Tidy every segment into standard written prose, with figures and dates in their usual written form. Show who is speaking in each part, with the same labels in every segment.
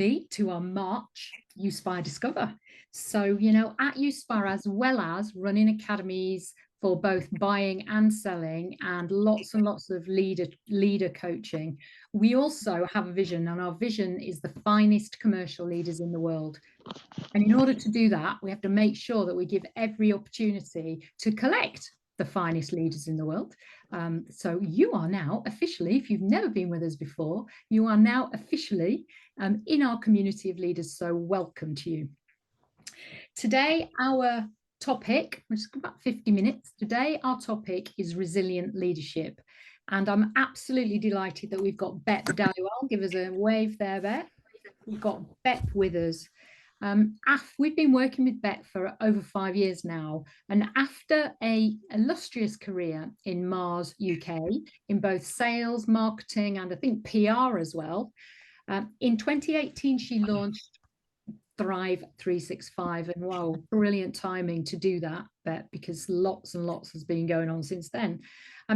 Speaker 1: to our March Uspire Discover. So, you know, at Uspire, as well as running academies for both buying and selling and lots of leader coaching, we also have a vision, and our vision is the finest commercial leaders in the world. And in order to do that, we have to make sure that we give every opportunity to collect the finest leaders in the world. So you are now officially, if you've never been with us before, you are now officially in our community of leaders. So welcome to you. Today, our topic, which is about 50 minutes. Today, our topic is resilient leadership. And I'm absolutely delighted that we've got Bep Dhaliwal. Give us a wave there, Bep. We've got Bep with us. We've been working with Bep for over 5 years now, and after an illustrious career in Mars UK in both sales, marketing, and I think PR as well, in 2018 she launched Thrive 365, and wow, brilliant timing to do that, Bep, because lots and lots has been going on since then.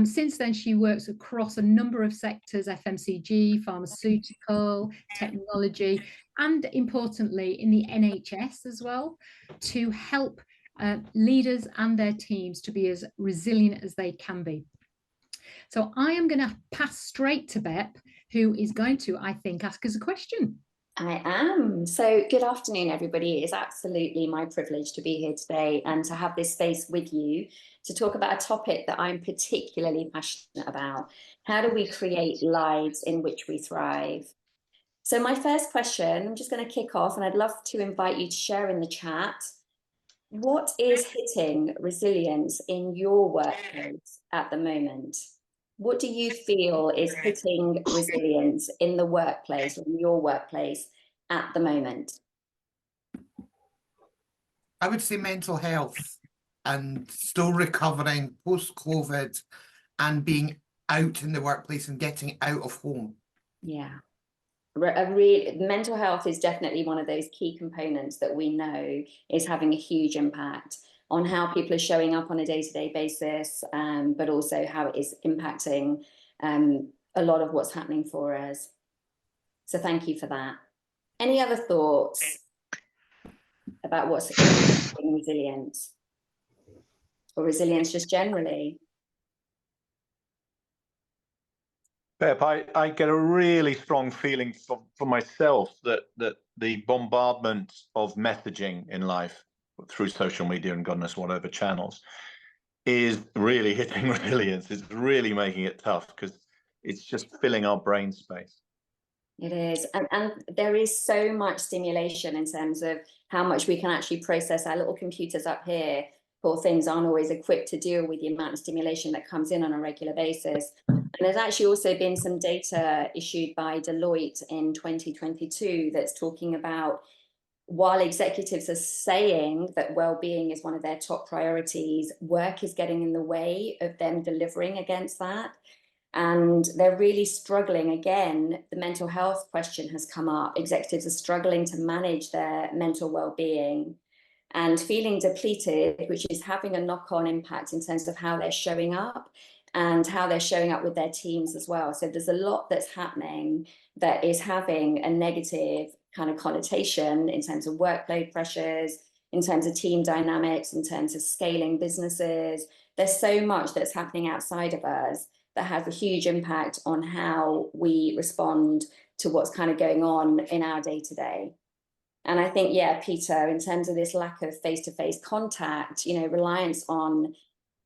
Speaker 1: Since then, she works across a number of sectors: FMCG, pharmaceutical, technology, and importantly, in the NHS as well, to help leaders and their teams to be as resilient as they can be. So I am going to pass straight to Bep, who is going to, I think, ask us a question.
Speaker 2: I am. So good afternoon, everybody. It is absolutely my privilege to be here today and to have this space with you to talk about a topic that I'm particularly passionate about. How do we create lives in which we thrive? So my first question, I'm just going to kick off, and I'd love to invite you to share in the chat. What is hitting resilience in your workplace at the moment? What do you feel is hitting resilience in the workplace or in your workplace at the moment?
Speaker 3: I would say mental health, and still recovering post-COVID and being out in the workplace and getting out of home.
Speaker 2: Yeah. Mental health is definitely one of those key components that we know is having a huge impact on how people are showing up on a day-to-day basis, but also how it is impacting a lot of what's happening for us. So thank you for that. Any other thoughts about what's impacting resilience, or resilience just generally?
Speaker 4: Bep, I get a really strong feeling for myself that the bombardment of messaging in life through social media and God knows what other channels is really hitting resilience. It's really making it tough because it's just filling our brain space.
Speaker 2: It is, and there is so much stimulation in terms of how much we can actually process. Our little computers up here, poor things, aren't always equipped to deal with the amount of stimulation that comes in on a regular basis. And there's actually also been some data issued by Deloitte in 2022 that's talking about, while executives are saying that well-being is one of their top priorities, work is getting in the way of them delivering against that. And they're really struggling. Again, the mental health question has come up. Executives are struggling to manage their mental well-being and feeling depleted, which is having a knock-on impact in terms of how they're showing up and how they're showing up with their teams as well. So there's a lot that's happening that is having a negative kind of connotation in terms of workload pressures, in terms of team dynamics, in terms of scaling businesses. There's so much that's happening outside of us that has a huge impact on how we respond to what's kind of going on in our day-to-day. And I think, yeah, Peter, in terms of this lack of face-to-face contact, you know, reliance on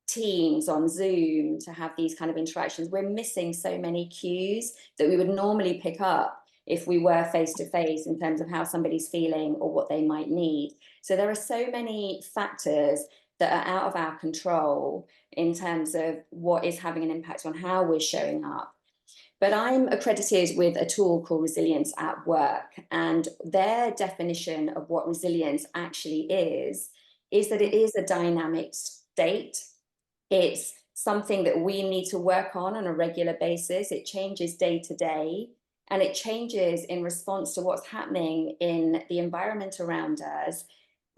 Speaker 2: Teams, on Zoom to have these kind of interactions, we're missing so many cues that we would normally pick up if we were face-to-face in terms of how somebody's feeling or what they might need. So there are so many factors that are out of our control in terms of what is having an impact on how we're showing up. But I'm accredited with a tool called Resilience at Work, and their definition of what resilience actually is that it is a dynamic state. It's something that we need to work on a regular basis. It changes day to day, and it changes in response to what's happening in the environment around us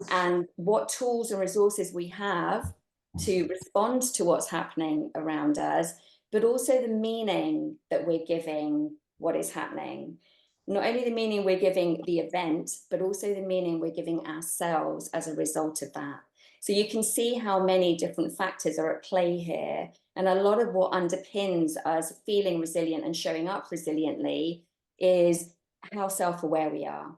Speaker 2: and what tools and resources we have to respond to what's happening around us, but also the meaning that we're giving what is happening. not only the meaning we're giving the event, but also the meaning we're giving ourselves as a result of that. So you can see how many different factors are at play here. And a lot of what underpins us feeling resilient and showing up resiliently is how self-aware we are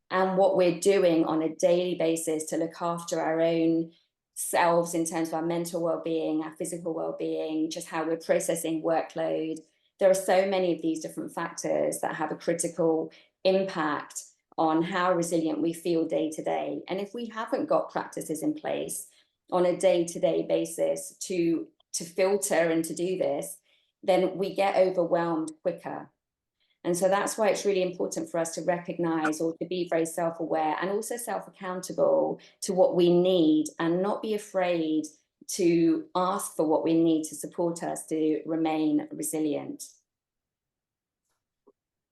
Speaker 2: and what we're doing on a daily basis to look after our own selves in terms of our mental well-being, our physical well-being, just how we're processing workload. There are so many of these different factors that have a critical impact on how resilient we feel day to day. And if we haven't got practices in place on a day-to-day basis to filter and to do this, then we get overwhelmed quicker. And so that's why it's really important for us to recognize or to be very self-aware and also self-accountable to what we need and not be afraid to ask for what we need to support us to remain resilient.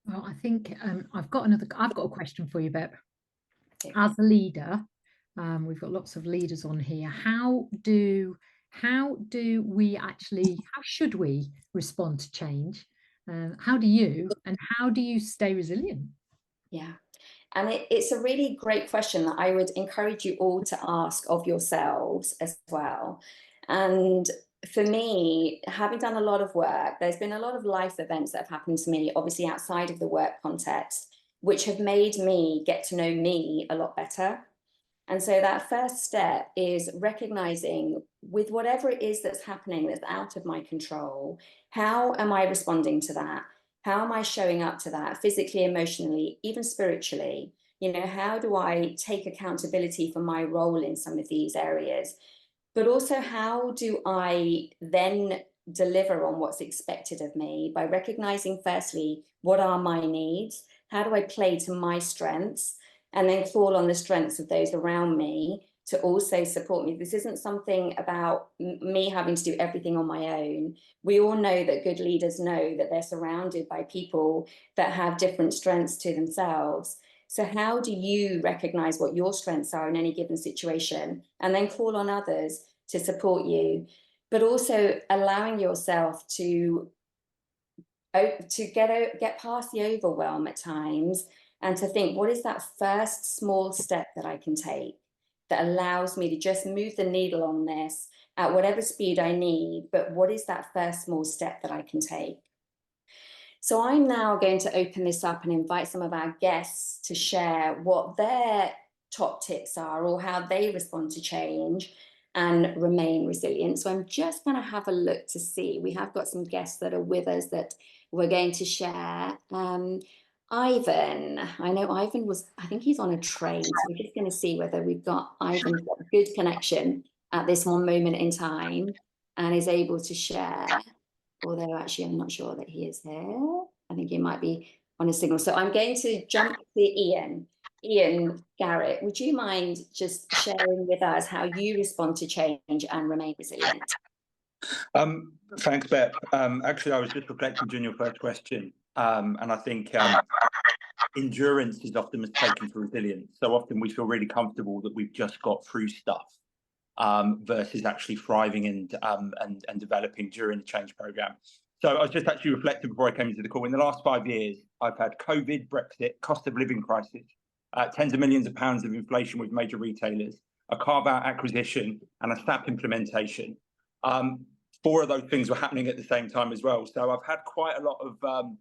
Speaker 1: Well, I think I've got a question for you, Bep. As a leader, we've got lots of leaders on here. How should we respond to change? How do you stay resilient?
Speaker 2: Yeah, and it's a really great question that I would encourage you all to ask of yourselves as well. And for me, having done a lot of work, there's been a lot of life events that have happened to me, obviously outside of the work context, which have made me get to know me a lot better. And so that first step is recognizing, with whatever it is that's happening that's out of my control, how am I responding to that? How am I showing up to that physically, emotionally, even spiritually? You know, how do I take accountability for my role in some of these areas? But also, how do I then deliver on what's expected of me by recognizing, firstly, what are my needs? How do I play to my strengths? And then call on the strengths of those around me to also support me. This isn't something about me having to do everything on my own. We all know that good leaders know that they're surrounded by people that have different strengths to themselves. So how do you recognize what your strengths are in any given situation and then call on others to support you, but also allowing yourself to get past the overwhelm at times and to think, what is that first small step that I can take that allows me to just move the needle on this at whatever speed I need, but what is that first small step that I can take? So I'm now going to open this up and invite some of our guests to share what their top tips are or how they respond to change and remain resilient. So I'm just going to have a look to see. We have got some guests that are with us that we're going to share. Ivan, I know Ivan I think he's on a train. So we're just going to see whether we've got Ivan's got a good connection at this one moment in time and is able to share. Although actually I'm not sure that he is here. I think he might be on a signal. So I'm going to jump to Ian. Ian Garrett, would you mind just sharing with us how you respond to change and remain resilient?
Speaker 5: Thanks, Bep. Actually, I was just reflecting during your first question, and I think endurance is often mistaken for resilience. So often we feel really comfortable that we've just got through stuff versus actually thriving and developing during the change program. So I was just actually reflecting before I came into the call. In the last 5 years, I've had COVID, Brexit, cost of living crisis, tens of millions of pounds of inflation with major retailers, a carve-out acquisition, and a SAP implementation. 4 of those things were happening at the same time as well. So I've had quite a lot of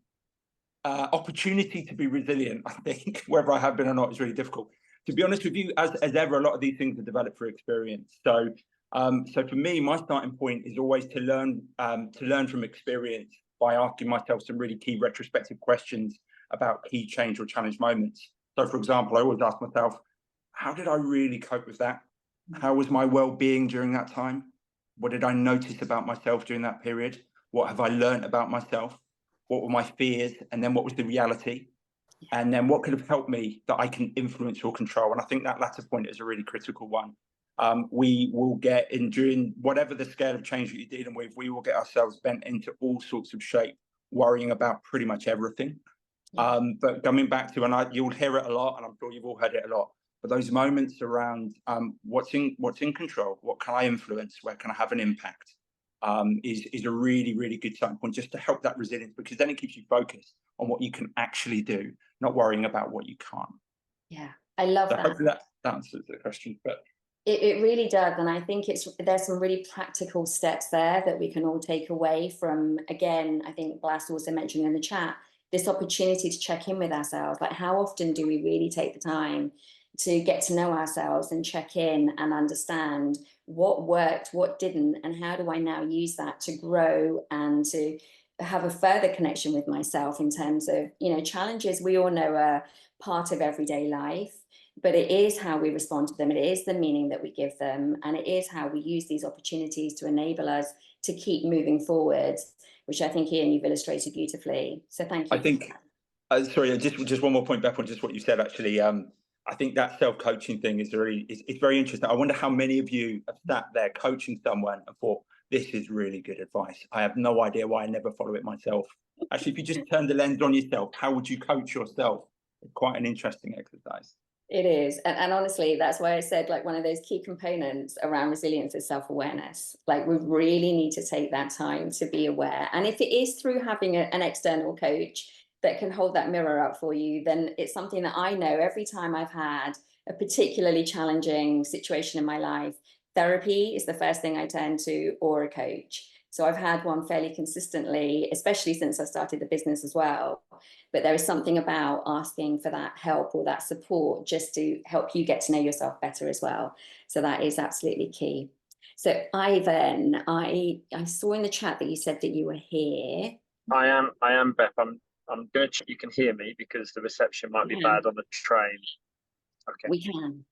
Speaker 5: opportunity to be resilient. I think whether I have been or not is really difficult. To be honest with you, as ever, a lot of these things are developed through experience. So for me, my starting point is always to learn from experience by asking myself some really key retrospective questions about key change or challenge moments. So, for example, I always ask myself, how did I really cope with that? How was my well-being during that time? What did I notice about myself during that period? What have I learned about myself? What were my fears? And then what was the reality? And then what could have helped me that I can influence or control? And I think that latter point is a really critical one. We will get in during whatever the scale of change that you're dealing with, we will get ourselves bent into all sorts of shape, worrying about pretty much everything. But coming back to, you'll hear it a lot, and I'm sure you've all heard it a lot, but those moments around what's in control, what can I influence, where can I have an impact, is a really, really good starting point just to help that resilience, because then it keeps you focused on what you can actually do not worrying about what you can't.
Speaker 2: Yeah, I love
Speaker 5: So
Speaker 2: that.
Speaker 5: hopefully that answers the question. But
Speaker 2: it really does, and I think there's some really practical steps there that we can all take away from. Again, I think Blas also mentioned in the chat this opportunity to check in with ourselves. Like, how often do we really take the time to get to know ourselves and check in and understand what worked, what didn't, and how do I now use that to grow and to have a further connection with myself in terms of, you know, challenges we all know are part of everyday life, but it is how we respond to them. It is the meaning that we give them, and it is how we use these opportunities to enable us to keep moving forward, which I think, Ian, you've illustrated beautifully. So thank you.
Speaker 5: I think, sorry, just one more point back on just what you said, actually. I think that self-coaching thing is it's very interesting. I wonder how many of you have sat there coaching someone and thought, this is really good advice. I have no idea why I never follow it myself. Actually, if you just turn the lens on yourself, how would you coach yourself? It's quite an interesting exercise.
Speaker 2: It is. And honestly, that's why I said, like, one of those key components around resilience is self-awareness. Like, we really need to take that time to be aware. And if it is through having an external coach that can hold that mirror up for you, then it's something that I know every time I've had a particularly challenging situation in my life, therapy is the first thing I turn to, or a coach. So I've had one fairly consistently, especially since I started the business as well. But there is something about asking for that help or that support just to help you get to know yourself better as well. So that is absolutely key. So Ivan, I saw in the chat that you said that you were here.
Speaker 6: I am Bep. I'm going to check you can hear me because the reception might be bad on the train. Okay.
Speaker 2: We can.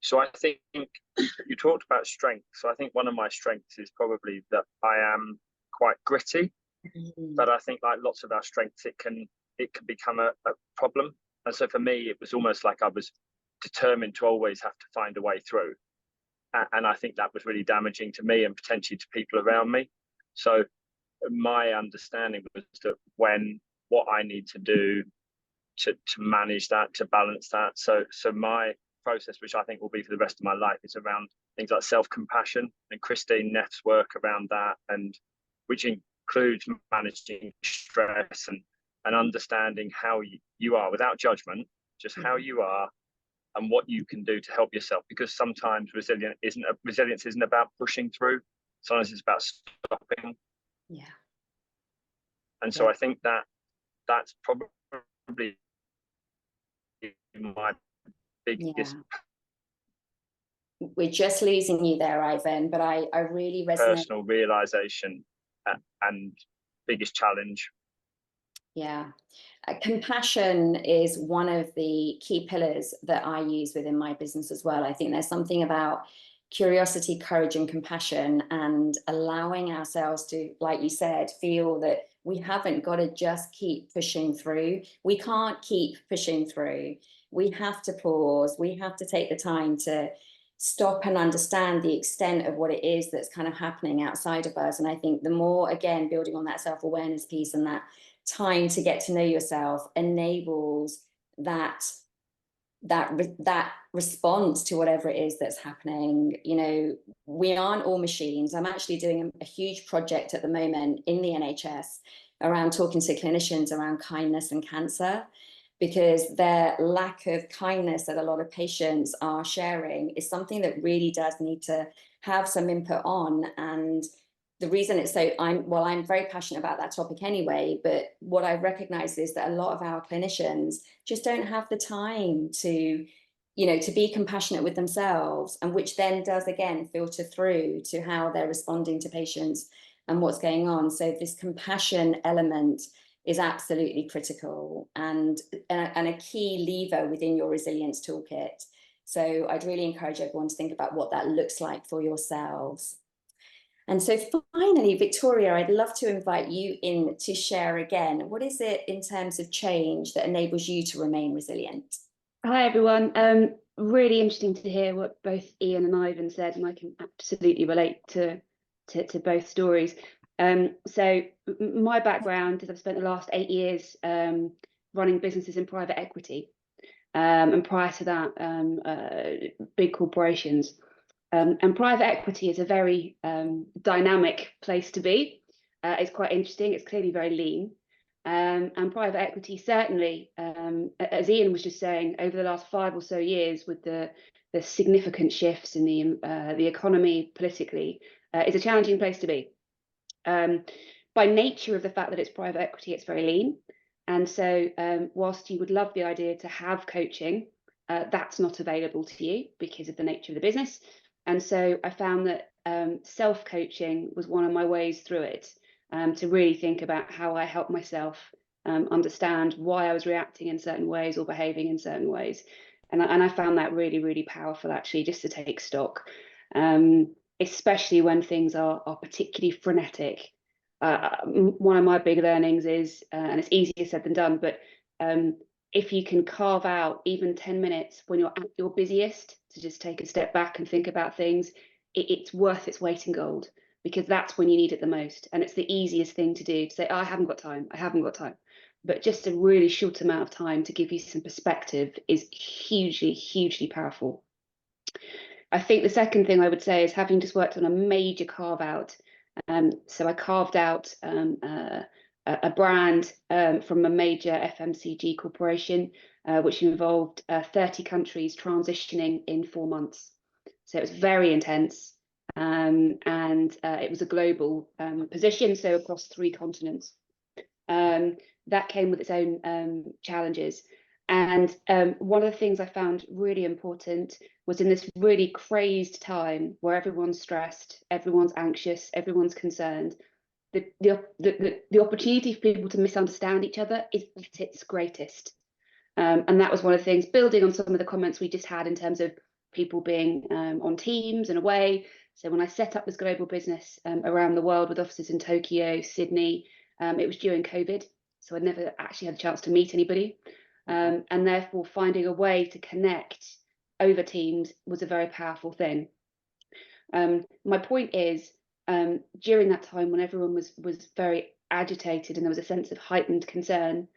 Speaker 6: So I think you talked about strength. So I think one of my strengths is probably that I am quite gritty, but I think like lots of our strengths, it can become a problem. And so for me, it was almost like I was determined to always have to find a way through. And I think that was really damaging to me and potentially to people around me. So my understanding was that what I need to do to manage that, to balance that. So my process, which I think will be for the rest of my life, is around things like self-compassion, and Christine Neff's work around that, and which includes managing stress and understanding how you are without judgment, just how you are and what you can do to help yourself. Because sometimes resilience isn't about pushing through. Sometimes it's about stopping.
Speaker 2: Yeah.
Speaker 6: And so I think that's probably my biggest.
Speaker 2: We're just losing you there, Ivan, but I really resonate.
Speaker 6: Personal realization and biggest challenge.
Speaker 2: Yeah. Compassion is one of the key pillars that I use within my business as well. I think there's something about curiosity, courage, and compassion, and allowing ourselves to, like you said, feel that we haven't got to just keep pushing through. We can't keep pushing through. We have to pause. We have to take the time to stop and understand the extent of what it is that's kind of happening outside of us. And I think the more, again, building on that self-awareness piece and that time to get to know yourself enables that response to whatever it is that's happening. You know, we aren't all machines. I'm actually doing a huge project at the moment in the NHS around talking to clinicians around kindness and cancer, because their lack of kindness that a lot of patients are sharing is something that really does need to have some input on. And the reason it's so, I'm very passionate about that topic anyway, but what I recognize is that a lot of our clinicians just don't have the time to, you know, to be compassionate with themselves, and which then does, again, filter through to how they're responding to patients and what's going on. So this compassion element is absolutely critical and a key lever within your resilience toolkit. So I'd really encourage everyone to think about what that looks like for yourselves. And so finally, Victoria, I'd love to invite you in to share again. What is it in terms of change that enables you to remain resilient?
Speaker 7: Hi, everyone. Really interesting to hear what both Ian and Ivan said, and I can absolutely relate to both stories. So my background is I've spent the last 8 years running businesses in private equity, and prior to that, big corporations. And private equity is a very dynamic place to be. It's quite interesting. It's clearly very lean. And private equity, certainly, as Ian was just saying, over the last 5 or so years, with the significant shifts in the economy politically, is a challenging place to be. By nature of the fact that it's private equity, it's very lean. And so whilst you would love the idea to have coaching, that's not available to you because of the nature of the business. And so I found that self-coaching was one of my ways through it, to really think about how I help myself understand why I was reacting in certain ways or behaving in certain ways. And I found that really, really powerful, actually, just to take stock, especially when things are particularly frenetic. One of my big learnings is, and it's easier said than done, but if you can carve out even 10 minutes when you're at your busiest to just take a step back and think about things, it's worth its weight in gold, because that's when you need it the most. And it's the easiest thing to do, to say, oh, I haven't got time. But just a really short amount of time to give you some perspective is hugely, hugely powerful. I think the second thing I would say is, having just worked on a major carve out. So I carved out a brand from a major FMCG corporation, which involved 30 countries transitioning in 4 months. So it was very intense, and it was a global position, so across 3 continents. That came with its own challenges. And one of the things I found really important was, in this really crazed time where everyone's stressed, everyone's anxious, everyone's concerned, the opportunity for people to misunderstand each other is at its greatest. And that was one of the things, building on some of the comments we just had in terms of people being on teams and away. So when I set up this global business around the world with offices in Tokyo, Sydney, it was during COVID. So I never actually had a chance to meet anybody. And therefore finding a way to connect over teams was a very powerful thing. My point is, during that time when everyone was very agitated and there was a sense of heightened concern,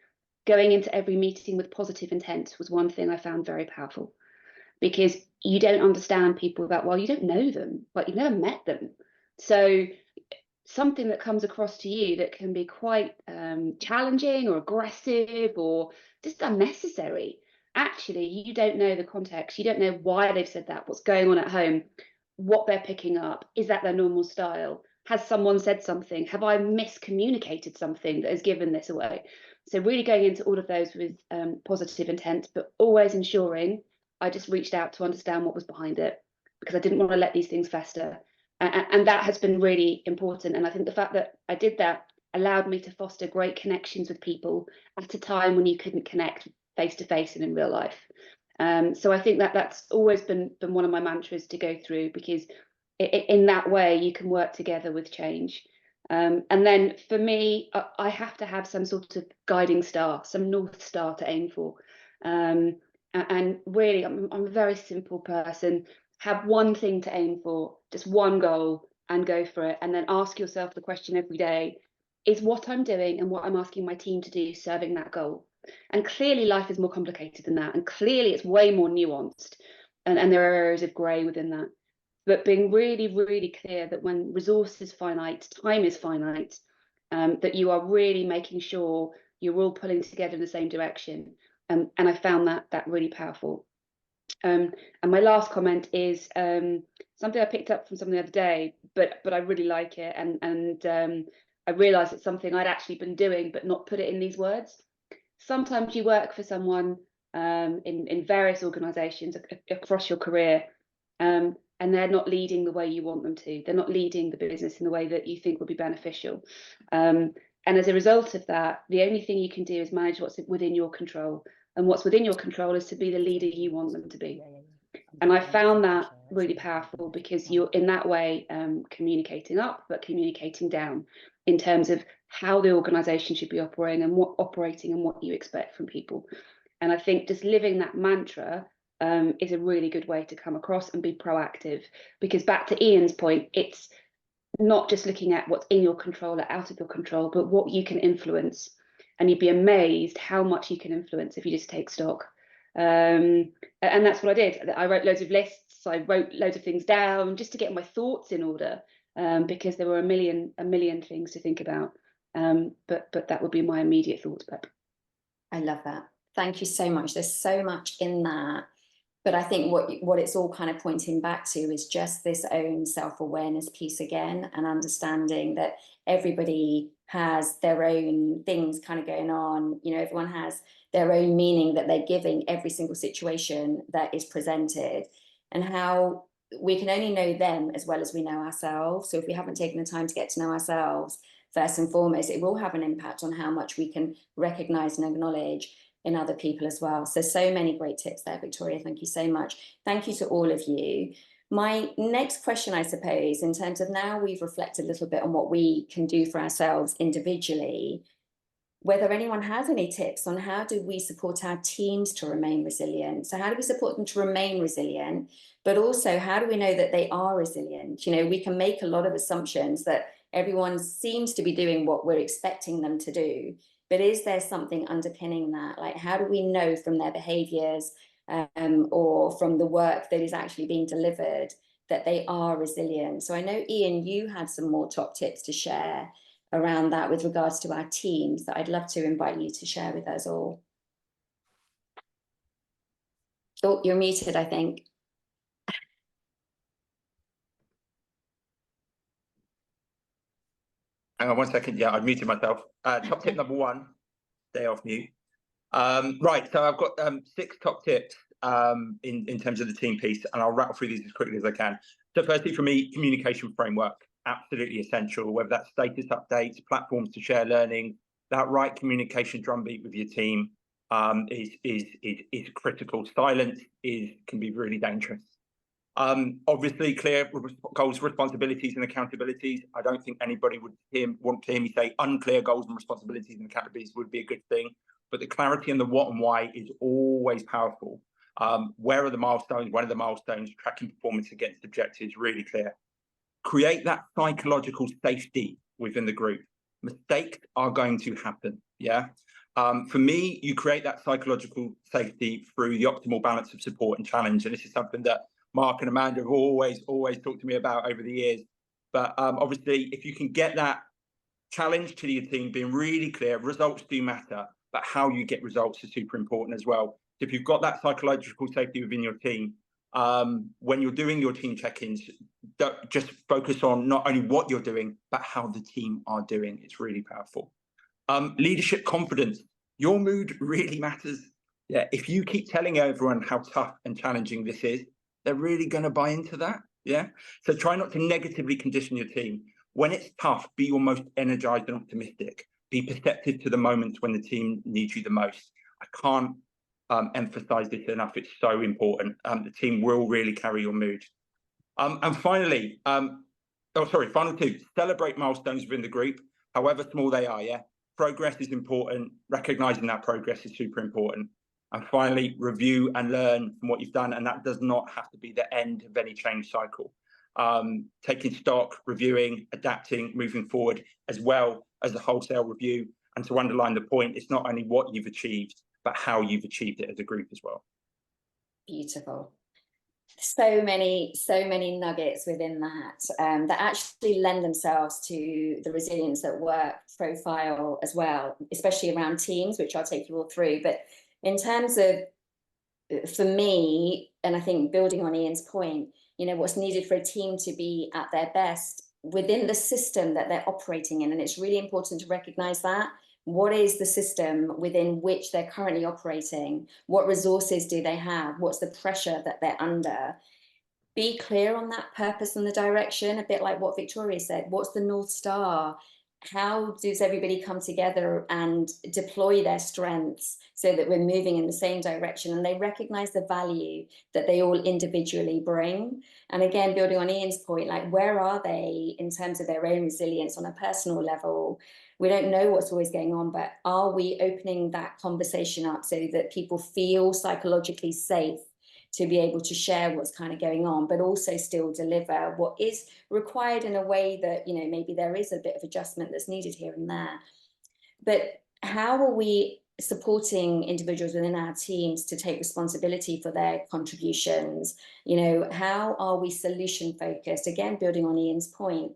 Speaker 7: going into every meeting with positive intent was one thing I found very powerful, because you don't understand people that well, you don't know them, but you've never met them. So something that comes across to you that can be quite challenging or aggressive or just unnecessary, actually you don't know the context, you don't know why they've said that, what's going on at home, what they're picking up, is that their normal style, has someone said something, have I miscommunicated something that has given this away? So really going into all of those with positive intent, but always ensuring I just reached out to understand what was behind it, because I didn't want to let these things fester. And that has been really important. And I think the fact that I did that allowed me to foster great connections with people at a time when you couldn't connect face to face and in real life. So I think that that's always been one of my mantras to go through, because in that way you can work together with change. And then for me, I have to have some sort of guiding star, some North Star to aim for. And really, I'm a very simple person. Have one thing to aim for, just one goal, and go for it. And then ask yourself the question every day, is what I'm doing and what I'm asking my team to do serving that goal? And clearly life is more complicated than that. And clearly it's way more nuanced. And there are areas of grey within that. But being really, really clear that when resource is finite, time is finite, that you are really making sure you're all pulling together in the same direction. And I found that really powerful. And my last comment is something I picked up from someone the other day, but I really like it, and I realised it's something I'd actually been doing but not put it in these words. Sometimes you work for someone in various organisations across your career, and they're not leading the way you want them to. They're not leading the business in the way that you think would be beneficial. And as a result of that, the only thing you can do is manage what's within your control. And what's within your control is to be the leader you want them to be. And I found that really powerful, because you're in that way communicating up, but communicating down in terms of how the organisation should be operating and what you expect from people. And I think just living that mantra is a really good way to come across and be proactive, because back to Ian's point, it's not just looking at what's in your control or out of your control, but what you can influence. And you'd be amazed how much you can influence if you just take stock. And that's what I did. I wrote loads of lists. I wrote loads of things down just to get my thoughts in order, because there were a million things to think about. But that would be my immediate thoughts, Bep.
Speaker 2: I love that. Thank you so much. There's so much in that. But I think what it's all kind of pointing back to is just this own self-awareness piece again, and understanding that everybody has their own things kind of going on. You know, everyone has their own meaning that they're giving every single situation that is presented, and how we can only know them as well as we know ourselves. So if we haven't taken the time to get to know ourselves, first and foremost, it will have an impact on how much we can recognize and acknowledge in other people as well. So many great tips there, Victoria. Thank you so much. Thank you to all of you. My next question, I suppose, in terms of now we've reflected a little bit on what we can do for ourselves individually, whether anyone has any tips on how do we support our teams to remain resilient? So how do we support them to remain resilient? But also, how do we know that they are resilient? You know, we can make a lot of assumptions that everyone seems to be doing what we're expecting them to do. But is there something underpinning that? Like, how do we know from their behaviors or from the work that is actually being delivered that they are resilient? So I know, Ian, you had some more top tips to share around that with regards to our teams that I'd love to invite you to share with us all. Oh, you're muted, I think.
Speaker 5: Hang on 1 second. Yeah, I've muted myself. Top tip number 1, stay off mute. Right, so I've got 6 top tips in terms of the team piece, and I'll rattle through these as quickly as I can. So firstly, for me, communication framework, absolutely essential, whether that's status updates, platforms to share learning, that right communication drumbeat with your team is critical. Silence can be really dangerous. Obviously, clear goals, responsibilities, and accountabilities. I don't think anybody would want to hear me say unclear goals and responsibilities and accountabilities would be a good thing. But the clarity and the what and why is always powerful. Where are the milestones? When are the milestones? Tracking performance against objectives, really clear. Create that psychological safety within the group. Mistakes are going to happen, yeah? For me, you create that psychological safety through the optimal balance of support and challenge. And this is something that Mark and Amanda have always talked to me about over the years. But obviously, if you can get that challenge to your team, being really clear, results do matter, but how you get results is super important as well. So if you've got that psychological safety within your team, when you're doing your team check-ins, don't just focus on not only what you're doing, but how the team are doing. It's really powerful. Leadership confidence. Your mood really matters. Yeah, if you keep telling everyone how tough and challenging this is, they're really going to buy into that. Yeah. So try not to negatively condition your team. When it's tough, be your most energized and optimistic. Be perceptive to the moments when the team needs you the most. I can't emphasize this enough. It's so important. The team will really carry your mood. And finally, final 2, celebrate milestones within the group, however small they are. Yeah. Progress is important. Recognizing that progress is super important. And finally, review and learn from what you've done. And that does not have to be the end of any change cycle. Taking stock, reviewing, adapting, moving forward, as well as a wholesale review. And to underline the point, it's not only what you've achieved, but how you've achieved it as a group as well.
Speaker 2: Beautiful. So many nuggets within that that actually lend themselves to the resilience at work profile as well, especially around teams, which I'll take you all through. But in terms of, for me, and I think building on Ian's point, you know, what's needed for a team to be at their best within the system that they're operating in. And it's really important to recognize that. What is the system within which they're currently operating? What resources do they have? What's the pressure that they're under? Be clear on that purpose and the direction, a bit like what Victoria said. What's the North Star? How does everybody come together and deploy their strengths so that we're moving in the same direction, and they recognize the value that they all individually bring? And again, building on Ian's point, like, where are they in terms of their own resilience on a personal level? We don't know what's always going on, but are we opening that conversation up so that people feel psychologically safe to be able to share what's kind of going on, but also still deliver what is required in a way that, you know, maybe there is a bit of adjustment that's needed here and there. But how are we supporting individuals within our teams to take responsibility for their contributions? You know, how are we solution focused? Again, building on Ian's point,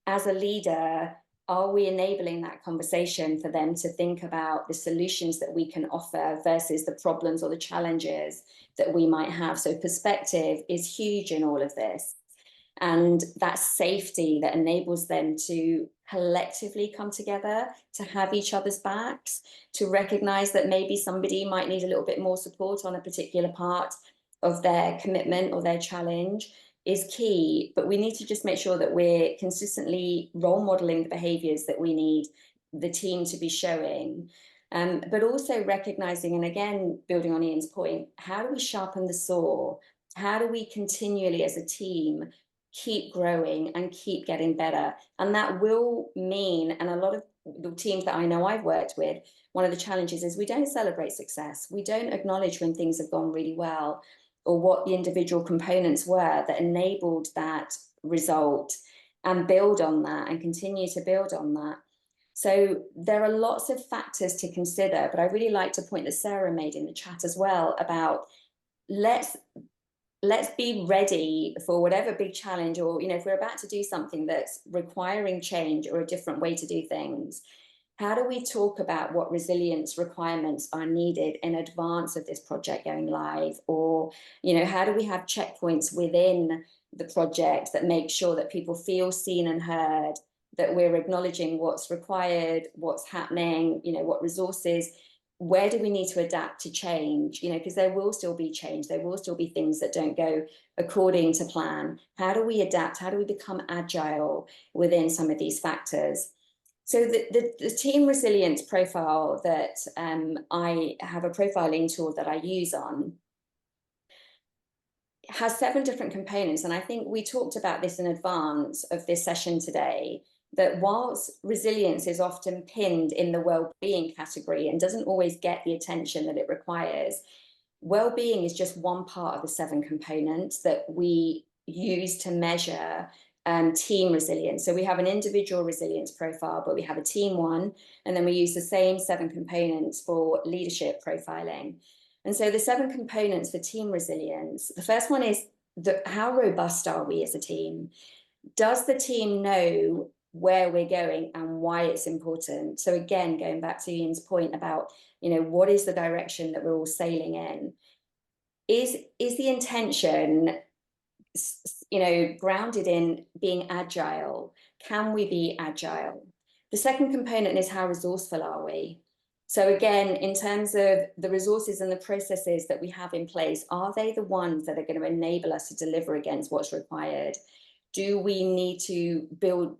Speaker 2: as a leader, are we enabling that conversation for them to think about the solutions that we can offer versus the problems or the challenges that we might have? So perspective is huge in all of this. And that safety that enables them to collectively come together, to have each other's backs, to recognize that maybe somebody might need a little bit more support on a particular part of their commitment or their challenge is key. But we need to just make sure that we're consistently role modeling the behaviors that we need the team to be showing. But also recognizing, and again, building on Ian's point, how do we sharpen the saw? How do we continually as a team keep growing and keep getting better? And that will mean, and a lot of the teams that I know I've worked with, one of the challenges is we don't celebrate success. We don't acknowledge when things have gone really well or what the individual components were that enabled that result, and build on that and continue to build on that. So there are lots of factors to consider, but I really like to point that Sarah made in the chat as well about let's be ready for whatever big challenge, or, you know, if we're about to do something that's requiring change or a different way to do things, how do we talk about what resilience requirements are needed in advance of this project going live? Or, you know, how do we have checkpoints within the project that make sure that people feel seen and heard, that we're acknowledging what's required, what's happening, you know, what resources, where do we need to adapt to change? You know, because there will still be change. There will still be things that don't go according to plan. How do we adapt? How do we become agile within some of these factors? So the team resilience profile that I have a profiling tool that I use on has 7 different components. And I think we talked about this in advance of this session today, that whilst resilience is often pinned in the well-being category and doesn't always get the attention that it requires, well-being is just one part of the 7 components that we use to measure team resilience. So we have an individual resilience profile, but we have a team one, and then we use the same 7 components for leadership profiling. And so the 7 components for team resilience, the first one is how robust are we as a team? Does the team know where we're going and why it's important? So again, going back to Ian's point about, you know, what is the direction that we're all sailing in? Is the intention, you know, grounded in being agile? Can we be agile? The second component is how resourceful are we? So again, in terms of the resources and the processes that we have in place, are they the ones that are going to enable us to deliver against what's required? Do we need to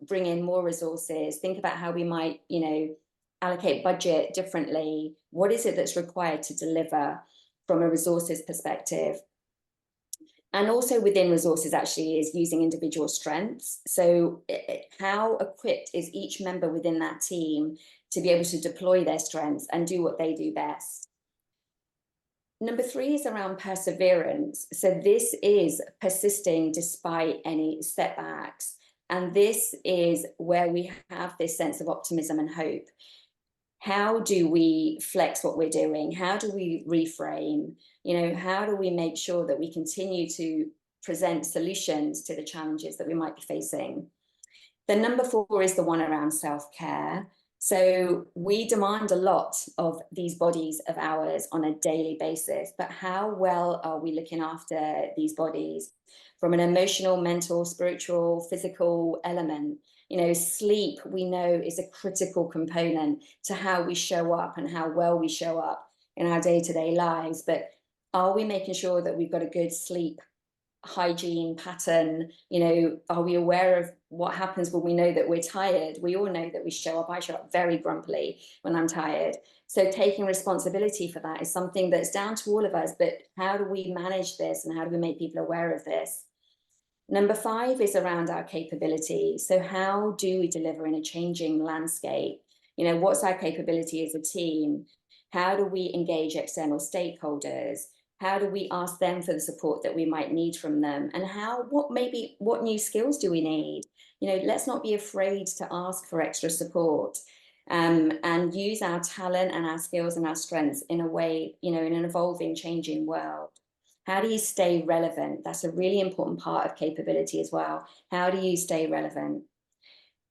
Speaker 2: bring in more resources? Think about how we might, you know, allocate budget differently. What is it that's required to deliver from a resources perspective? And also within resources actually is using individual strengths. So how equipped is each member within that team to be able to deploy their strengths and do what they do best? Number 3 is around perseverance. So this is persisting despite any setbacks. And this is where we have this sense of optimism and hope. How do we flex what we're doing? How do we reframe? You know, how do we make sure that we continue to present solutions to the challenges that we might be facing? Then number 4 is the one around self-care. So we demand a lot of these bodies of ours on a daily basis, but how well are we looking after these bodies from an emotional, mental, spiritual, physical element? You know, sleep, we know, is a critical component to how we show up and how well we show up in our day-to-day lives. But are we making sure that we've got a good sleep hygiene pattern? You know, are we aware of what happens when we know that we're tired? We all know that we show up. I show up very grumpily when I'm tired. So taking responsibility for that is something that's down to all of us. But how do we manage this and how do we make people aware of this? Number 5 is around our capability. So how do we deliver in a changing landscape? You know, what's our capability as a team? How do we engage external stakeholders? How do we ask them for the support that we might need from them? And what new skills do we need? You know, let's not be afraid to ask for extra support, and use our talent and our skills and our strengths in a way, you know, in an evolving, changing world. How do you stay relevant? That's a really important part of capability as well. How do you stay relevant?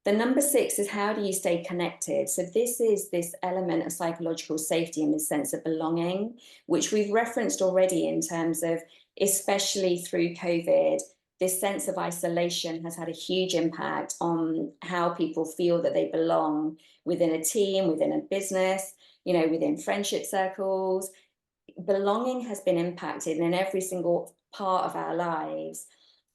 Speaker 2: The number 6 is, how do you stay connected? So this is this element of psychological safety and this sense of belonging, which we've referenced already in terms of, especially through COVID, this sense of isolation has had a huge impact on how people feel that they belong within a team, within a business, you know, within friendship circles. Belonging has been impacted in every single part of our lives,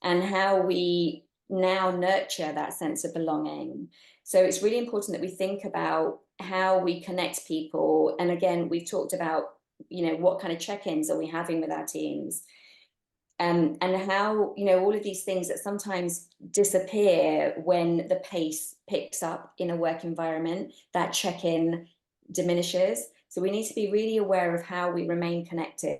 Speaker 2: and how we now nurture that sense of belonging. So it's really important that we think about how we connect people. And again, we've talked about, you know, what kind of check-ins are we having with our teams, and how, you know, all of these things that sometimes disappear when the pace picks up in a work environment, that check-in diminishes. So we need to be really aware of how we remain connected.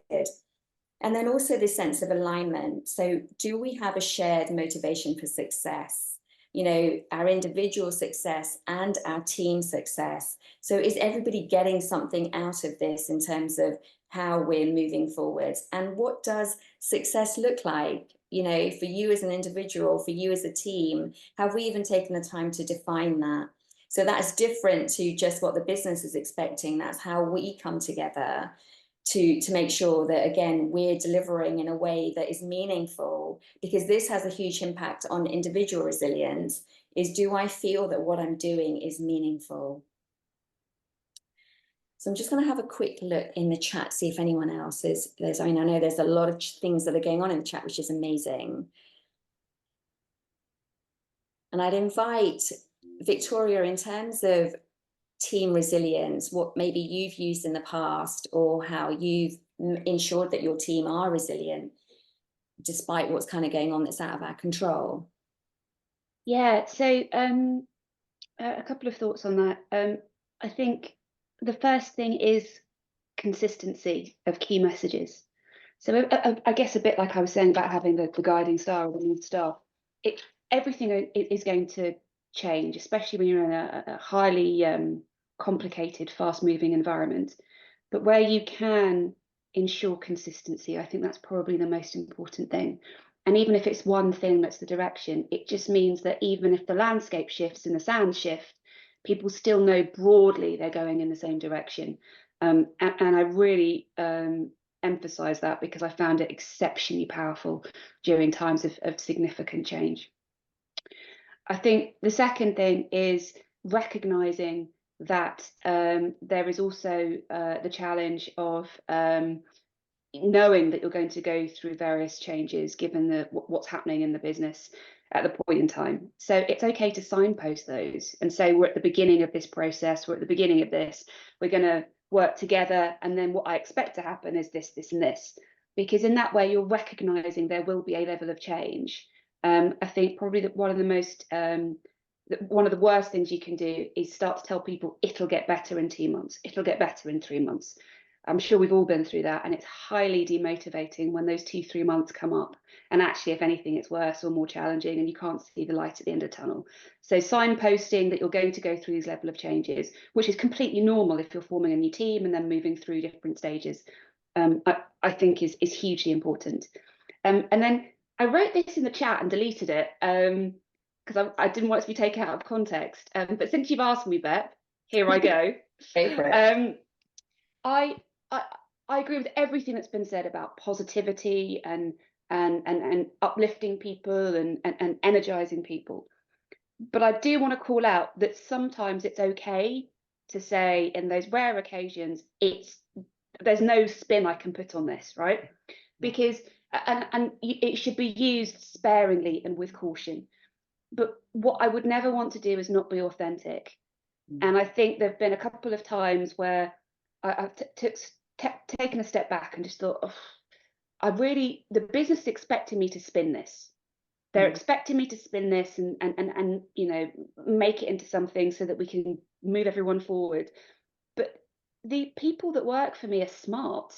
Speaker 2: And then also this sense of alignment. So do we have a shared motivation for success? You know, our individual success and our team success. So is everybody getting something out of this in terms of how we're moving forward? And what does success look like? You know, for you as an individual, for you as a team, have we even taken the time to define that? So that's different to just what the business is expecting. That's how we come together to make sure that, again, we're delivering in a way that is meaningful, because this has a huge impact on individual resilience. Is, do I feel that what I'm doing is meaningful? So I'm just going to have a quick look in the chat, see if anyone else is, I mean, I know there's a lot of things that are going on in the chat, which is amazing. And I'd invite Victoria, in terms of team resilience, what maybe you've used in the past, or how you've ensured that your team are resilient despite what's kind of going on that's out of our control.
Speaker 7: Yeah, so a couple of thoughts on that. I think the first thing is consistency of key messages. So I guess a bit like I was saying about having the guiding star or the North Star, everything is going to change, especially when you're in a highly complicated, fast-moving environment. But where you can ensure consistency, I think that's probably the most important thing. And even if it's one thing that's the direction, it just means that even if the landscape shifts and the sands shift, people still know broadly they're going in the same direction. And I really emphasize that, because I found it exceptionally powerful during times of significant change. I think the second thing is recognizing that there is also the challenge of knowing that you're going to go through various changes given what's happening in the business at the point in time. So it's okay to signpost those and say, we're at the beginning of this process, we're at the beginning of this, we're going to work together, and then what I expect to happen is this, this, and this. Because in that way, you're recognizing there will be a level of change. I think probably that one of the worst things you can do is start to tell people it'll get better in 2 months, it'll get better in 3 months. I'm sure we've all been through that, and it's highly demotivating when those 2-3 months come up, and actually, if anything, it's worse or more challenging, and you can't see the light at the end of the tunnel. So signposting that you're going to go through these level of changes, which is completely normal if you're forming a new team and then moving through different stages, I think is hugely important. And then I wrote this in the chat and deleted it because I didn't want it to be taken out of context. But since you've asked me, Bep, here I go. I agree with everything that's been said about positivity and uplifting people and energizing people. But I do want to call out that sometimes it's okay to say, in those rare occasions, there's no spin I can put on this, right? Because and it should be used sparingly and with caution. But what I would never want to do is not be authentic. And I think there have been a couple of times where I've taken a step back and just thought, oh, the business is expecting me to spin this. They're expecting me to spin this and you know, make it into something so that we can move everyone forward. But the people that work for me are smart.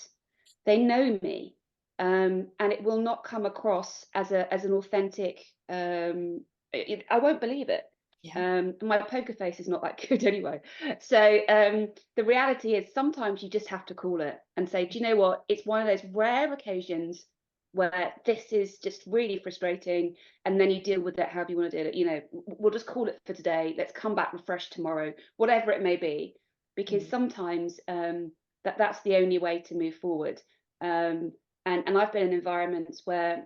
Speaker 7: They know me, and it will not come across as an authentic. I won't believe it. Yeah. My poker face is not that good anyway. So the reality is sometimes you just have to call it and say, do you know what? It's one of those rare occasions where this is just really frustrating, and then you deal with it however you want to do it. You know, we'll just call it for today. Let's come back refreshed tomorrow, whatever it may be, because sometimes that's the only way to move forward. And I've been in environments where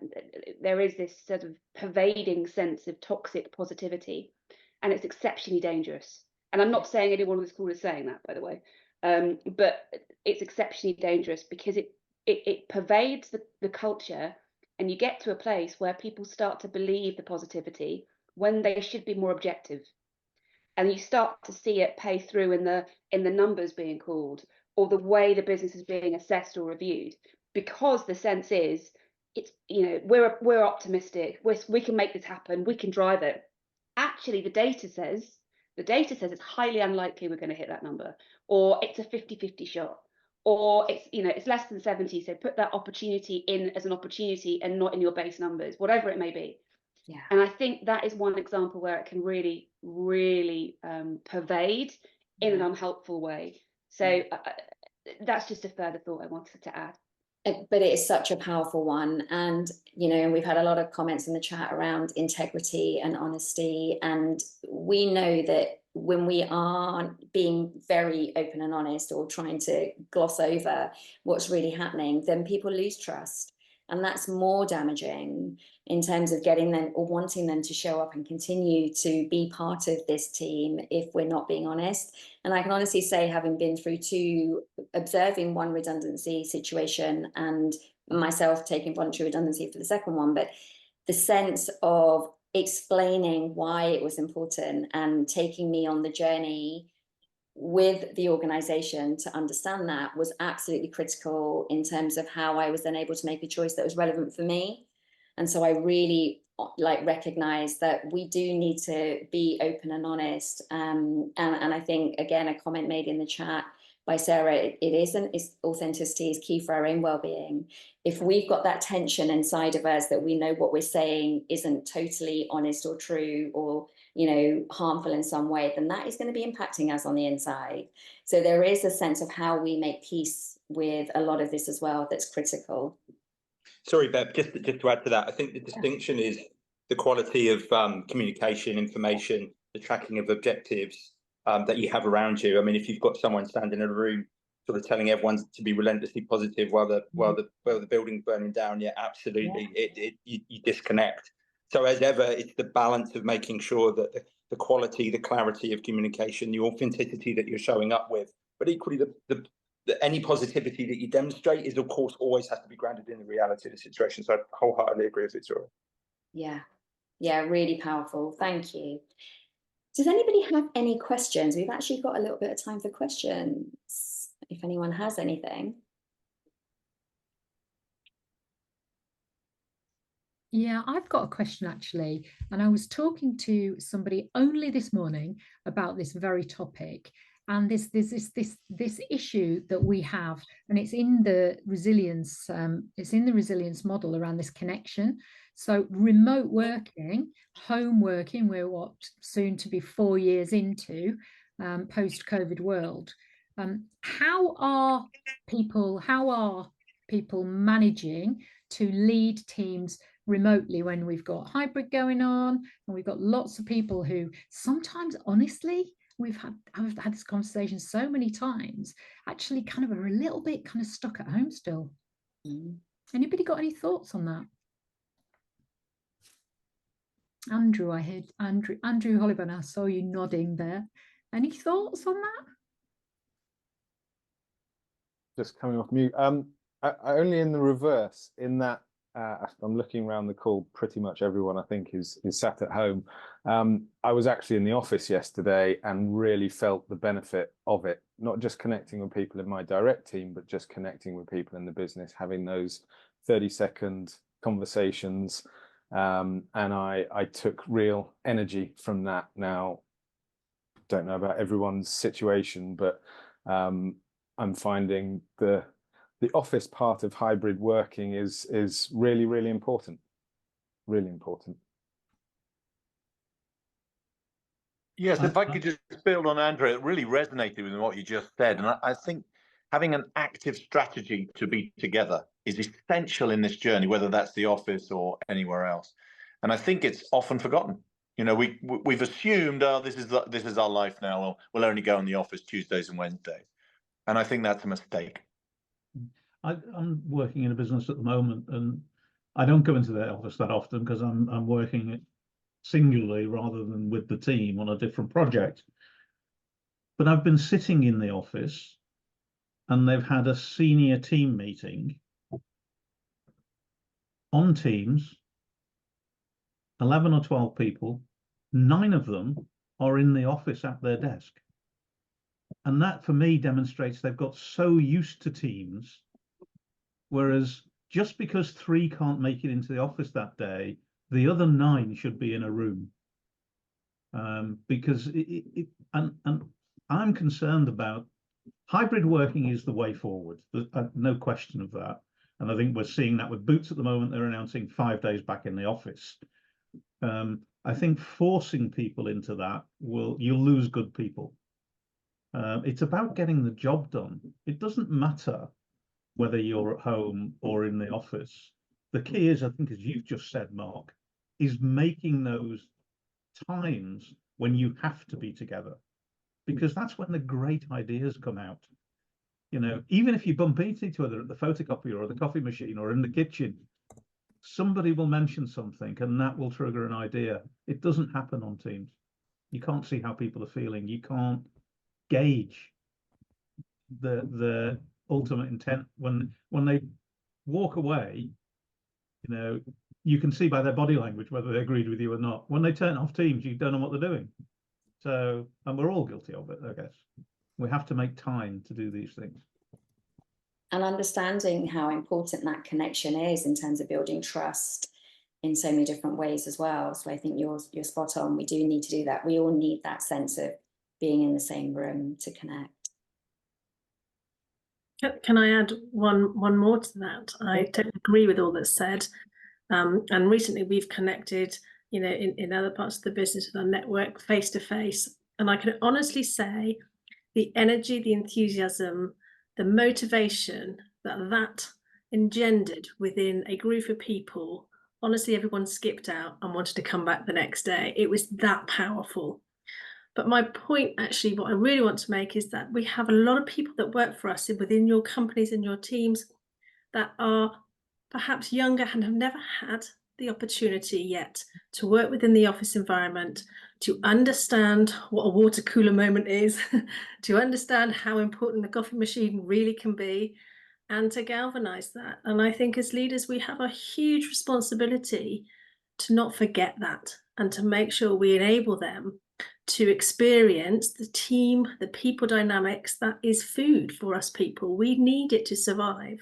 Speaker 7: there is this sort of pervading sense of toxic positivity, and it's exceptionally dangerous. And I'm not saying anyone on this call is saying that, by the way, but it's exceptionally dangerous because it pervades the culture, and you get to a place where people start to believe the positivity when they should be more objective, and you start to see it pay through in the numbers being called, or the way the business is being assessed or reviewed, because the sense is, it's, you know, we're optimistic, we can make this happen, we can drive it. Actually, the data says it's highly unlikely we're going to hit that number, or it's a 50-50 shot, or it's, you know, it's less than 70, so put that opportunity in as an opportunity and not in your base numbers, whatever it may be.
Speaker 2: Yeah.
Speaker 7: And I think that is one example where it can really, really pervade in an unhelpful way. So that's just a further thought I wanted to add.
Speaker 2: But it is such a powerful one. And, you know, we've had a lot of comments in the chat around integrity and honesty. And we know that when we are being very open and honest, or trying to gloss over what's really happening, then people lose trust. And that's more damaging in terms of getting them or wanting them to show up and continue to be part of this team if we're not being honest. And I can honestly say, having been through observing one redundancy situation and myself taking voluntary redundancy for the second one, but the sense of explaining why it was important and taking me on the journey with the organization to understand that was absolutely critical in terms of how I was then able to make a choice that was relevant for me. And so I really recognize that we do need to be open and honest. And I think, again, a comment made in the chat by Sarah, it's authenticity is key for our own well-being. If we've got that tension inside of us that we know what we're saying isn't totally honest or true, or, you know, harmful in some way, then that is going to be impacting us on the inside. So there is a sense of how we make peace with a lot of this as well that's critical.
Speaker 5: Sorry, Bep, just to add to that, I think the distinction is the quality of communication, information, the tracking of objectives that you have around you. I mean, if you've got someone standing in a room sort of telling everyone to be relentlessly positive while the building's burning down, yeah, absolutely, you disconnect. So as ever, it's the balance of making sure that the quality, the clarity of communication, the authenticity that you're showing up with, but equally any positivity that you demonstrate is, of course, always has to be grounded in the reality of the situation. So I wholeheartedly agree with Victoria.
Speaker 2: Yeah, really powerful. Thank you. Does anybody have any questions? We've actually got a little bit of time for questions, if anyone has anything.
Speaker 1: Yeah, I've got a question actually, and I was talking to somebody only this morning about this very topic, and this issue that we have, and it's in the resilience model around this connection. So remote working, home working, we're what, soon to be 4 years into post-COVID world. How are people managing to lead teams remotely when we've got hybrid going on, and we've got lots of people who sometimes, honestly, I've had this conversation so many times, actually kind of are a little bit kind of stuck at home still. Anybody got any thoughts on that? Andrew, I heard Andrew Holliburn, I saw you nodding there. Any thoughts on that?
Speaker 8: Just coming off mute. I only in the reverse, in that I'm looking around the call, pretty much everyone I think is sat at home. I was actually in the office yesterday and really felt the benefit of it, not just connecting with people in my direct team, but just connecting with people in the business, having those 30-second conversations. And I took real energy from that. Now, don't know about everyone's situation, but I'm finding the office part of hybrid working is really, really important. Really important.
Speaker 4: Yes, if I could just build on Andrew, it really resonated with what you just said. And I think having an active strategy to be together is essential in this journey, whether that's the office or anywhere else. And I think it's often forgotten. You know, we've assumed, oh, this is our life now. We'll only go in the office Tuesdays and Wednesdays, and I think that's a mistake.
Speaker 9: I'm working in a business at the moment, and I don't go into the office that often because I'm working singularly rather than with the team on a different project. But I've been sitting in the office, and they've had a senior team meeting on Teams, 11 or 12 people, 9 of them are in the office at their desk. And that, for me, demonstrates they've got so used to Teams, whereas just because 3 can't make it into the office that day, the other 9 should be in a room. Because and I'm concerned about hybrid working is the way forward. There's no question of that. And I think we're seeing that with Boots at the moment. They're announcing 5 days back in the office. I think forcing people into that you'll lose good people. It's about getting the job done. It doesn't matter whether you're at home or in the office. The key is, I think, as you've just said, Mark, is making those times when you have to be together, because that's when the great ideas come out. You know, even if you bump into each other at the photocopier or the coffee machine or in the kitchen, somebody will mention something and that will trigger an idea. It doesn't happen on Teams. You can't see how people are feeling. You can't gauge the ultimate intent when they walk away. You know, you can see by their body language whether they agreed with you or not. When they turn off Teams, you don't know what they're doing. So, and we're all guilty of it, I guess. We have to make time to do these things.
Speaker 2: And understanding how important that connection is in terms of building trust in so many different ways as well. So I think you're spot on. We do need to do that. We all need that sense of being in the same room to connect.
Speaker 10: Can I add one more to that? I totally agree with all that's said. And recently we've connected, you know, in other parts of the business with our network face to face. And I can honestly say the energy, the enthusiasm, the motivation that engendered within a group of people, honestly, everyone skipped out and wanted to come back the next day. It was that powerful. But my point, actually, what I really want to make is that we have a lot of people that work for us within your companies and your teams that are perhaps younger and have never had the opportunity yet to work within the office environment, to understand what a water cooler moment is, to understand how important the coffee machine really can be, and to galvanize that. And I think as leaders, we have a huge responsibility to not forget that and to make sure we enable them to experience the team, the people dynamics that is food for us people. We need it to survive.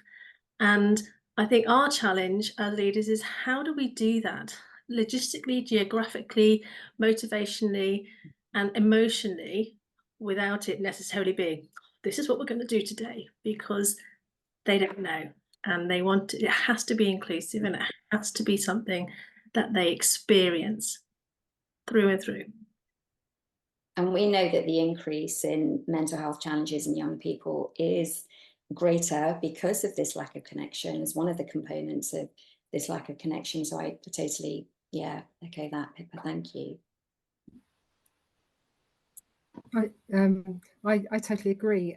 Speaker 10: And I think our challenge as leaders is how do we do that logistically, geographically, motivationally, and emotionally without it necessarily being, this is what we're going to do today, because they don't know and they want it has to be inclusive and it has to be something that they experience through and through.
Speaker 2: And we know that the increase in mental health challenges in young people is greater because of this lack of connection, as one of the components of this lack of connection. So I totally, echo that, Pippa, thank you.
Speaker 11: I totally agree.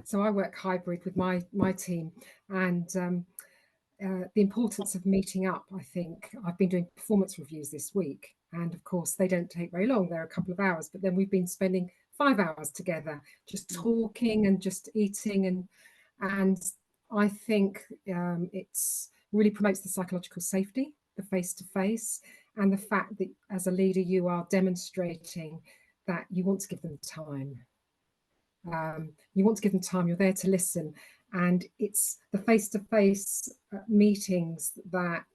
Speaker 11: So I work hybrid with my team, and the importance of meeting up, I think. I've been doing performance reviews this week, and of course they don't take very long, they're a couple of hours, but then we've been spending 5 hours together just talking and just eating, and I think it's really promotes the psychological safety, the face-to-face, and the fact that as a leader you are demonstrating that you want to give them time. You want to give them time, you're there to listen, and it's the face-to-face meetings that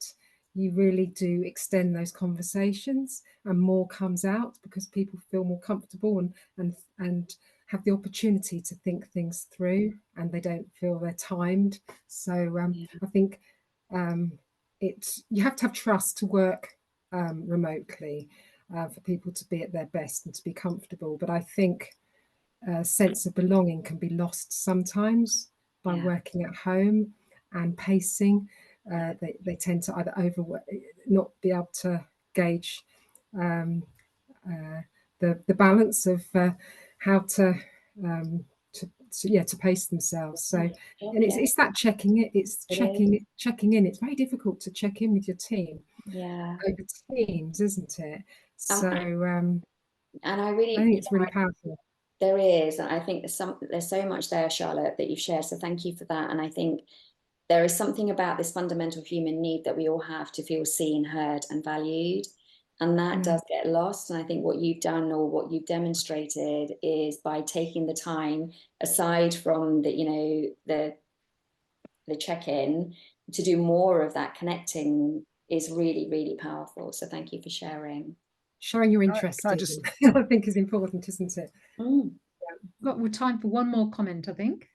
Speaker 11: you really do extend those conversations, and more comes out because people feel more comfortable and have the opportunity to think things through, and they don't feel they're timed. So I think you have to have trust to work remotely for people to be at their best and to be comfortable. But I think a sense of belonging can be lost sometimes by working at home. and pacing. They tend to either overwork, not be able to gauge the balance of how to pace themselves. So, and it's that checking it. It's checking in. It's very difficult to check in with your team.
Speaker 2: Yeah.
Speaker 11: Over Teams, isn't it? So,
Speaker 2: and I
Speaker 11: think it's really powerful.
Speaker 2: There is, and I think there's so much there, Charlotte, that you've shared. So thank you for that. And I think there is something about this fundamental human need that we all have to feel seen, heard, and valued. And that does get lost. And I think what you've done, or what you've demonstrated, is by taking the time aside from the check-in to do more of that connecting is really, really powerful. So thank you for sharing.
Speaker 11: Showing your interest, I think, is important, isn't it?
Speaker 1: Got time for one more comment, I think.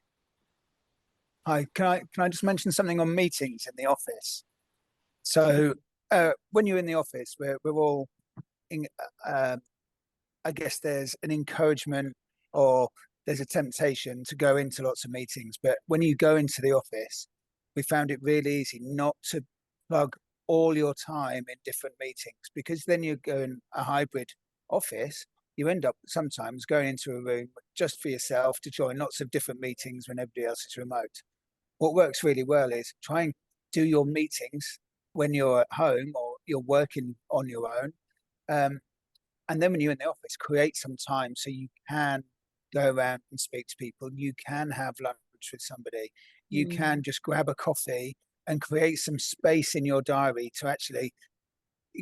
Speaker 12: Hi, can I just mention something on meetings in the office? So when you're in the office, we're all I guess there's an encouragement, or there's a temptation to go into lots of meetings. But when you go into the office, we found it really easy not to plug all your time in different meetings, because then you go in a hybrid office, you end up sometimes going into a room just for yourself to join lots of different meetings when everybody else is remote. What works really well is try and do your meetings when you're at home or you're working on your own. And then when you're in the office, create some time so you can go around and speak to people. You can have lunch with somebody. You can just grab a coffee and create some space in your diary to actually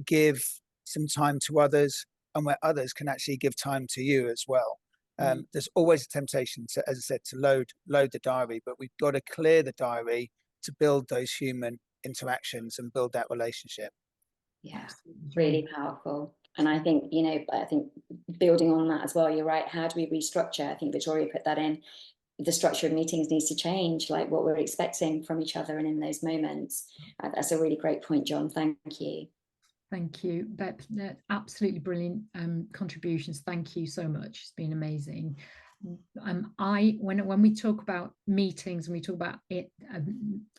Speaker 12: give some time to others, and where others can actually give time to you as well. There's always a temptation to, as I said, to load the diary, but we've got to clear the diary to build those human interactions and build that relationship.
Speaker 2: Yeah, really powerful. And I think, building on that as well, you're right. How do we restructure? I think Victoria put that in. The structure of meetings needs to change, like what we're expecting from each other and in those moments. That's a really great point, John. Thank you.
Speaker 1: Thank you, Bep. Absolutely brilliant contributions. Thank you so much. It's been amazing. When we talk about meetings and we talk about it,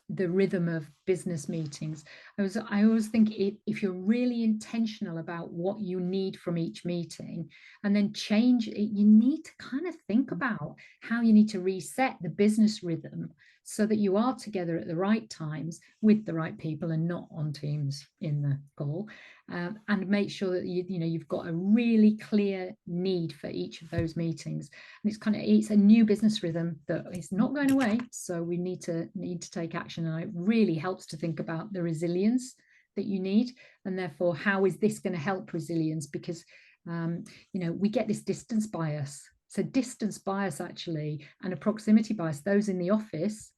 Speaker 1: the rhythm of business meetings, I always think if you're really intentional about what you need from each meeting and then change it, you need to kind of think about how you need to reset the business rhythm so that you are together at the right times with the right people and not on Teams in the call, and make sure that you've got a really clear need for each of those meetings. And it's a new business rhythm that is not going away, so we need to take action. And it really helps to think about the resilience that you need, and therefore how is this going to help resilience? Because we get this distance bias. So distance bias actually, and a proximity bias, those in the office,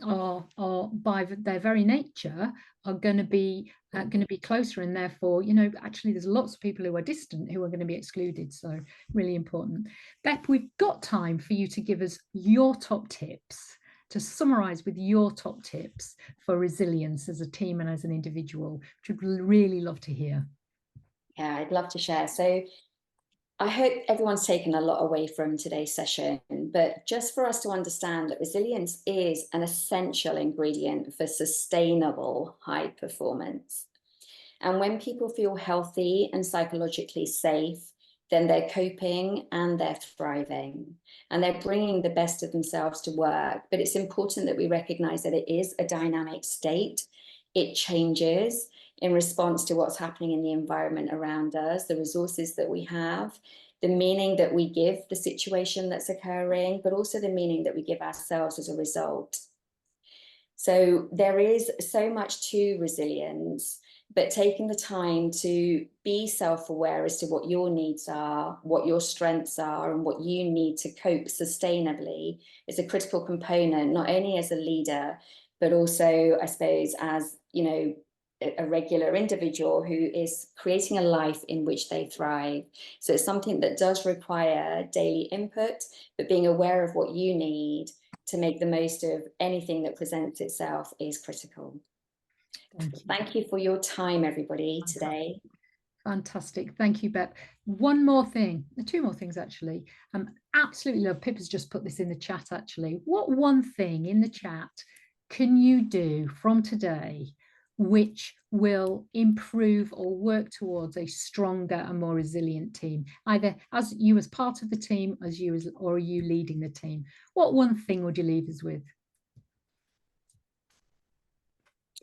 Speaker 1: are by their very nature are going to be closer, and therefore actually there's lots of people who are distant who are going to be excluded. So really important. Bep, we've got time for you to give us your top tips, to summarize with your top tips for resilience as a team and as an individual, which we'd really love to hear.
Speaker 2: Yeah, I'd love to share. So I hope everyone's taken a lot away from today's session, but just for us to understand that resilience is an essential ingredient for sustainable high performance. And when people feel healthy and psychologically safe, then they're coping and they're thriving and they're bringing the best of themselves to work. But it's important that we recognize that it is a dynamic state. It changes in response to what's happening in the environment around us, the resources that we have, the meaning that we give the situation that's occurring, but also the meaning that we give ourselves as a result. So there is so much to resilience, but taking the time to be self-aware as to what your needs are, what your strengths are, and what you need to cope sustainably is a critical component, not only as a leader, but also, I suppose, as, a regular individual who is creating a life in which they thrive. So it's something that does require daily input, but being aware of what you need to make the most of anything that presents itself is critical. Thank you for your time, everybody, today.
Speaker 1: Fantastic. Thank you, Bep. One more thing, two more things, actually. Absolutely love, Pip has just put this in the chat, actually. What one thing in the chat can you do from today which will improve or work towards a stronger and more resilient team, either as you as part of the team, as you as, or are you leading the team? What one thing would you leave us with?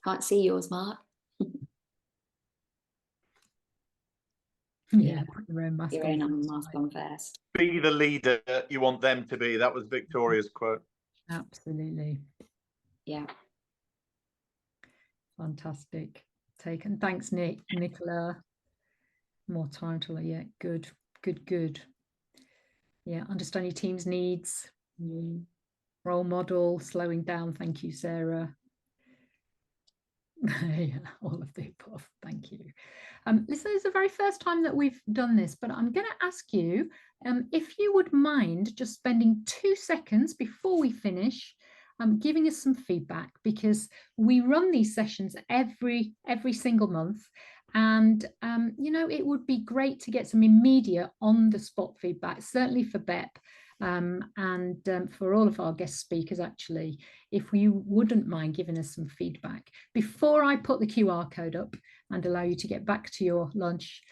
Speaker 2: Can't see yours, Mark.
Speaker 1: Yeah, put your own mask
Speaker 2: Your
Speaker 1: on.
Speaker 2: own mask on first.
Speaker 4: Be the leader you want them to be. That was Victoria's quote.
Speaker 1: Absolutely.
Speaker 2: Yeah.
Speaker 1: Fantastic. Taken. Thanks, Nicola. More time to, yeah, good. Yeah, understand your team's needs. Role model, slowing down. Thank you, Sarah. Yeah, all of the above. Thank you. This is the very first time that we've done this, but I'm going to ask you if you would mind just spending 2 seconds before we finish giving us some feedback, because we run these sessions every single month, and you know, it would be great to get some immediate on the spot feedback, certainly for Bep and for all of our guest speakers. Actually, if you wouldn't mind giving us some feedback before I put the QR code up and allow you to get back to your lunch.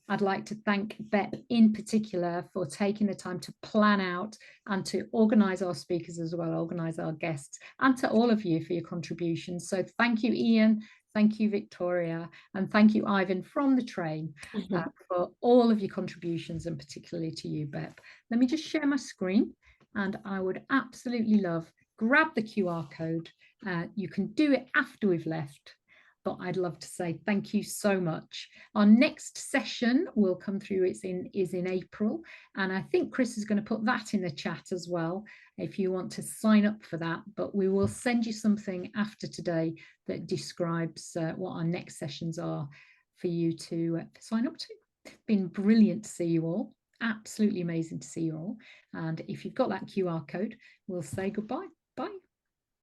Speaker 1: I'd like to thank Bep in particular for taking the time to plan out and to organise our speakers as well, organise our guests, and to all of you for your contributions. So thank you, Ian, thank you, Victoria, and thank you, Ivan, from the train for all of your contributions, and particularly to you, Bep. Let me just share my screen, and I would absolutely love, grab the QR code. You can do it after we've left, but I'd love to say thank you so much. Our next session will come through, is in April, and I think Chris is going to put that in the chat as well if you want to sign up for that, but we will send you something after today that describes what our next sessions are for you to sign up to. It's been brilliant to see you all, absolutely amazing to see you all, and if you've got that QR code, we'll say goodbye.